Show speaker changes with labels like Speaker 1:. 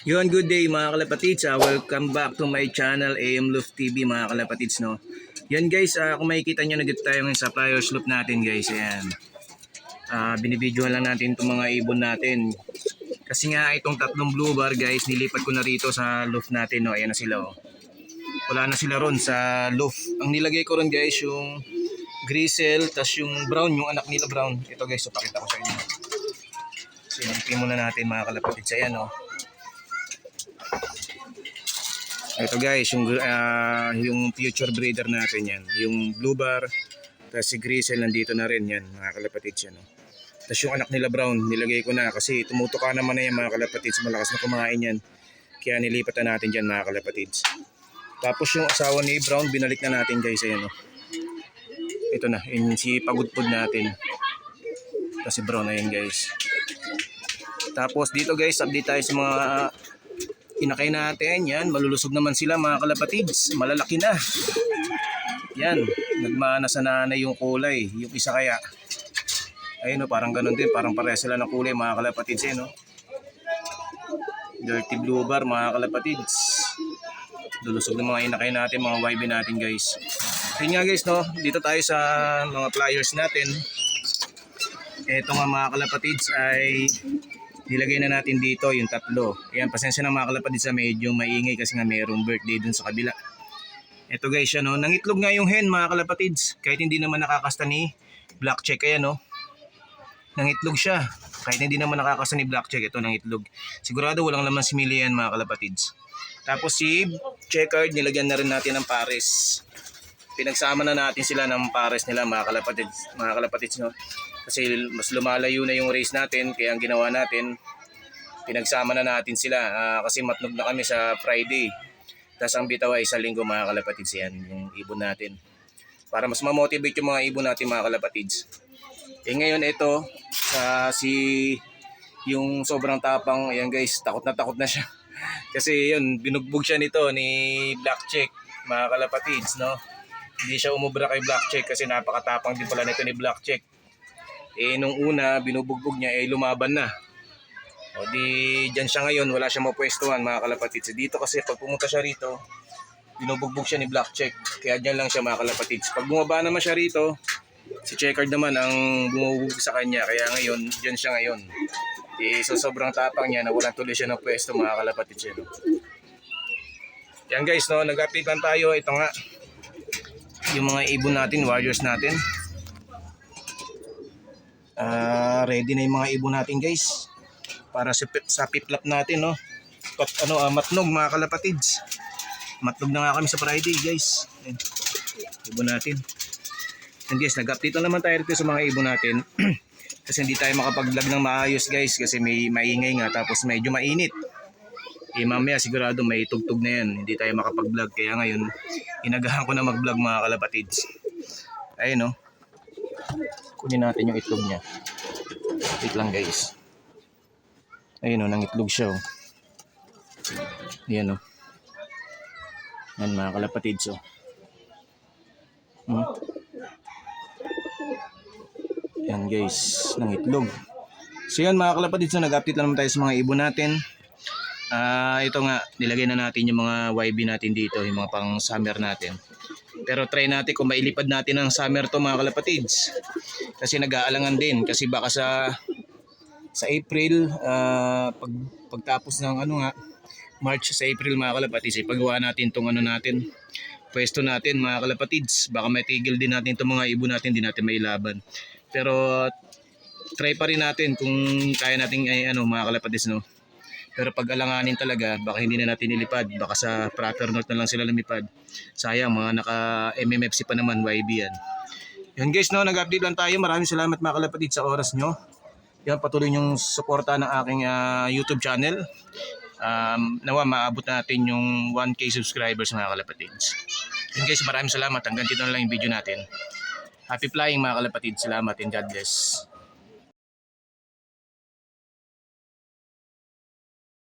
Speaker 1: Yun, good day mga kalapatids. Welcome back to my channel AM Loop TV mga kalapatids, no. Yan guys, kung makikita nyo, nagit tayo ngayon sa flyers loop natin guys. Ayan. Binibidyohan lang natin itong mga ibon natin. Kasi nga itong tatlong blue bar guys, nilipat ko na rito sa loop natin, no. Ayan na sila, oh. Wala na sila ron sa loop. Ang nilagay ko ron guys, yung grizzle, tas yung brown, yung anak nila brown. Ito guys, pakita ko sa inyo. Sinipin muna natin mga kalapatids. Ayan, oh. Ito guys, yung future breeder natin yan. Yung blue bar, tapos si grizzle nandito na rin yan, mga kalapatids yan. Tapos yung anak nila brown, nilagay ko na kasi tumutuka naman na yan mga kalapatids. Malakas na kumain yan. Kaya nilipat na natin dyan mga kalapatids. Tapos yung asawa ni brown, binalik na natin guys. Ayan, oh. Ito na, yung si pagudpod natin. Kasi brown na yan guys. Tapos dito guys, update tayo sa mga inakay natin. Yan, malulusog naman sila mga kalapatids. Malalaki na. Yan, nagmana sa nanay yung kulay. Yung isa kaya. Ayun, parang ganun din. Parang pareha sila ng kulay mga kalapatids. No? Dirty blue bar mga kalapatids. Lulusog ng mga inakay natin, mga YB natin guys. Yun nga guys, no? Dito tayo sa mga flyers natin. Ito nga mga kalapatids ay nilagay na natin dito yung tatlo. Ayan, pasensya na mga kalapatids sa medyo maingay kasi nga mayroong birthday dun sa kabila. Ito guys, ano, nangitlog nga yung hen mga kalapatids. Kahit hindi naman nakakasta ni black check. Ayan, no. Nangitlog siya. Kahit hindi naman nakakasta ni black check, ito nangitlog. Sigurado walang laman si Millie yan mga kalapatids. Tapos si checkered, nilagyan na rin natin ng pares. Pinagsama na natin sila ng pares nila mga kalapatids, no. Kasi mas lumalayo na yung race natin, kaya ang ginawa natin, pinagsama na natin sila kasi matnog na kami sa Friday. Tapos ang bitaw ay sa linggo mga kalapatids, yan yung ibon natin. Para mas ma-motivate yung mga ibon natin mga kalapatids. Ngayon ito, yung sobrang tapang, ayan guys, takot na siya. Kasi yun, binugbog siya nito ni Black Check mga kalapatids, no. Hindi siya umubra kay Black Check kasi napakatapang din pala nito ni Black Check. Nung una, binubugbog niya, lumaban na. O di, dyan siya ngayon, wala siya mapwestuhan mga kalapatids. Dito kasi pag pumunta siya rito, binubugbog siya ni Black Check. Kaya dyan lang siya mga kalapatids. Pag bumaba naman siya rito, si Checkered naman ang bumubugbog sa kanya. Kaya ngayon, dyan siya ngayon. So sobrang tapang niya, nawalan tuloy siya ng pwesto mga kalapatids. Yan guys, no, nag-update lang tayo. Ito nga, yung mga ibon natin, warriors natin. Ready na yung mga ibon natin guys para sa piplap natin, no. Matnog mga kalapatids. Matnog na nga kami sa Friday guys. Ayan, ibon natin. And guys, nag-update lang naman tayo rito sa mga ibon natin. Kasi hindi tayo makapag-vlog ng maayos guys kasi may maingay nga, tapos medyo mainit. Mamaya sigurado may tugtog na yan, hindi tayo makapag-vlog. Kaya ngayon inagahan ko na mag-vlog mga kalapatids. Ayun, no. Kunin natin yung itlog niya. Wait lang guys. Ayun, oh, nangitlog siya, oh. Ayan, oh. Yan mga kalapatids, oh. Yan guys, nangitlog. So yan mga kalapatids, nag-update lang naman tayo sa mga ibon natin. Ito nga, nilagay na natin yung mga YB natin dito, yung mga pang summer natin. Pero try natin kung mailipad natin ang summer to mga kalapatids. Kasi nag-aalangan din. Kasi baka sa April, pagtapos ng March sa April mga kalapatids, paggawa natin itong pwesto natin mga kalapatids. Baka matigil din natin itong mga ibon natin, di natin mailaban. Pero try pa rin natin kung kaya natin mga kalapatids, no. Pero pag alanganin talaga, baka hindi na natin nilipad. Baka sa Prater North na lang sila lumipad. Sayang, mga naka-MMFC pa naman, YB yan. Yan guys, no, nag-update lang tayo. Maraming salamat mga kalapatids sa oras nyo. Yan, patuloy nyong suporta ng aking YouTube channel. Nawa, maabot natin yung 1K subscribers mga kalapatids. Yan guys, maraming salamat. Hanggang dito na lang yung video natin. Happy flying mga kalapatids. Salamat and God bless.